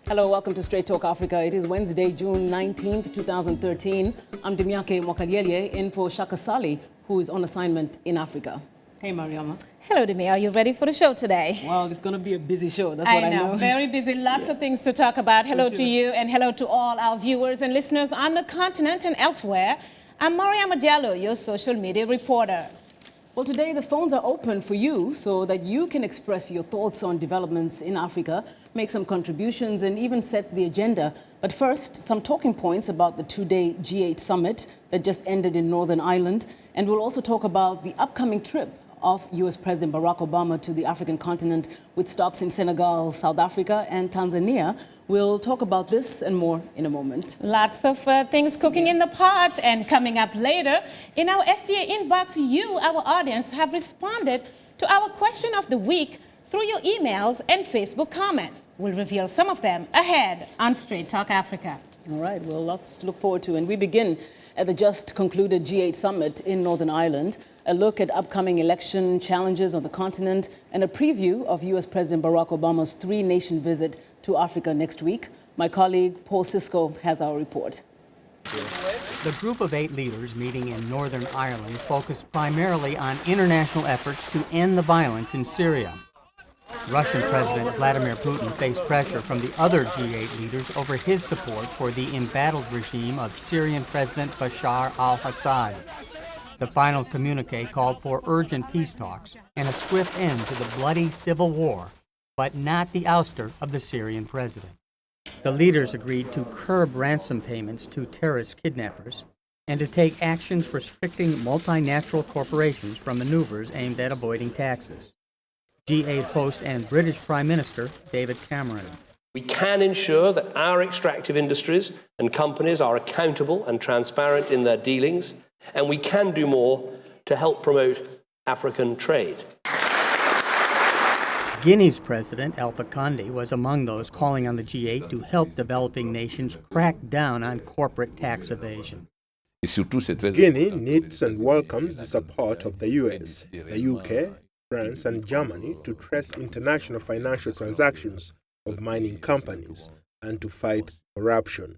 Hello, welcome to Straight Talk Africa. It is Wednesday, June 19th, 2013. I'm Demiake Mwakalielye in for Shaka Sali, who is on assignment in Africa. Hey, Mariama. Hello, Demi. Are you ready for the show today? Well, it's going to be a busy show. That's what I know. Very busy. Lots of things to talk about. Hello to you and hello to all our viewers and listeners on the continent and elsewhere. I'm Mariama Diallo, your social media reporter. Well, today the phones are open for you so that you can express your thoughts on developments in Africa, make some contributions, and even set the agenda. But first, some talking points about the two-day G8 summit that just ended in Northern Ireland. And we'll also talk about the upcoming trip of U.S. President Barack Obama to the African continent with stops in Senegal, South Africa, and Tanzania. We'll talk about this and more in a moment. Lots of things cooking in the pot, and coming up later, in our STA inbox, you, our audience, have responded to our question of the week through your emails and Facebook comments. We'll reveal some of them ahead on Straight Talk Africa. All right, well, lots to look forward to. And we begin at the just concluded G8 summit in Northern Ireland, a look at upcoming election challenges on the continent, and a preview of U.S. President Barack Obama's three-nation visit to Africa next week. My colleague Paul Cisco has our report. The group of 8 leaders meeting in Northern Ireland focused primarily on international efforts to end the violence in Syria. Russian President Vladimir Putin faced pressure from the other G8 leaders over his support for the embattled regime of Syrian President Bashar al-Assad. The final communique called for urgent peace talks and a swift end to the bloody civil war, but not the ouster of the Syrian president. The leaders agreed to curb ransom payments to terrorist kidnappers and to take actions restricting multinational corporations from maneuvers aimed at avoiding taxes. G8 host and British Prime Minister David Cameron. We can ensure that our extractive industries and companies are accountable and transparent in their dealings, and we can do more to help promote African trade. Guinea's President Alpha Conde was among those calling on the G8 to help developing nations crack down on corporate tax evasion. Guinea needs and welcomes the support of the US, the UK, France and Germany to trace international financial transactions of mining companies and to fight corruption.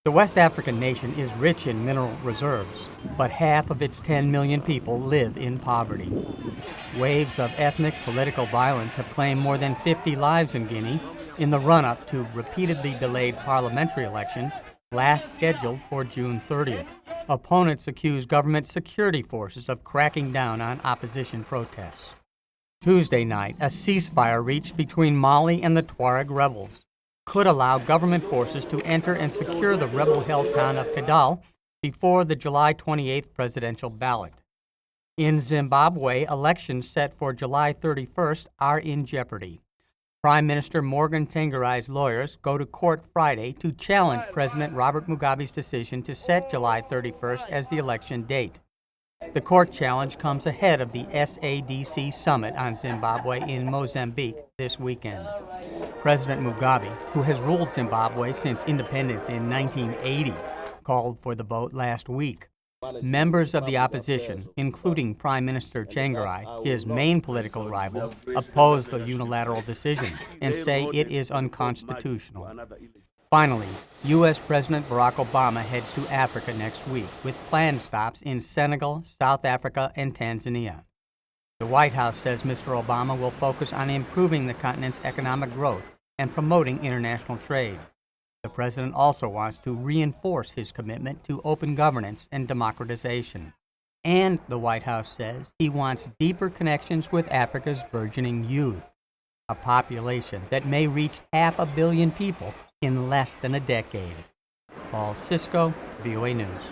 The West African nation is rich in mineral reserves, but half of its 10 million people live in poverty. Waves of ethnic political violence have claimed more than 50 lives in Guinea in the run-up to repeatedly delayed parliamentary elections, last scheduled for June 30th. Opponents accuse government security forces of cracking down on opposition protests. Tuesday night, a ceasefire reached between Mali and the Tuareg rebels could allow government forces to enter and secure the rebel-held town of Kidal before the July 28th presidential ballot. In Zimbabwe, elections set for July 31st are in jeopardy. Prime Minister Morgan Tsvangirai's lawyers go to court Friday to challenge President Robert Mugabe's decision to set July 31st as the election date. The court challenge comes ahead of the SADC summit on Zimbabwe in Mozambique this weekend. President Mugabe, who has ruled Zimbabwe since independence in 1980, called for the vote last week. Members of the opposition, including Prime Minister Tsvangirai, his main political rival, oppose the unilateral decision and say it is unconstitutional. Finally, U.S. President Barack Obama heads to Africa next week with planned stops in Senegal, South Africa, and Tanzania. The White House says Mr. Obama will focus on improving the continent's economic growth and promoting international trade. The president also wants to reinforce his commitment to open governance and democratization. And the White House says he wants deeper connections with Africa's burgeoning youth, a population that may reach 500 million people in less than a decade. Paul Cisco, VOA News.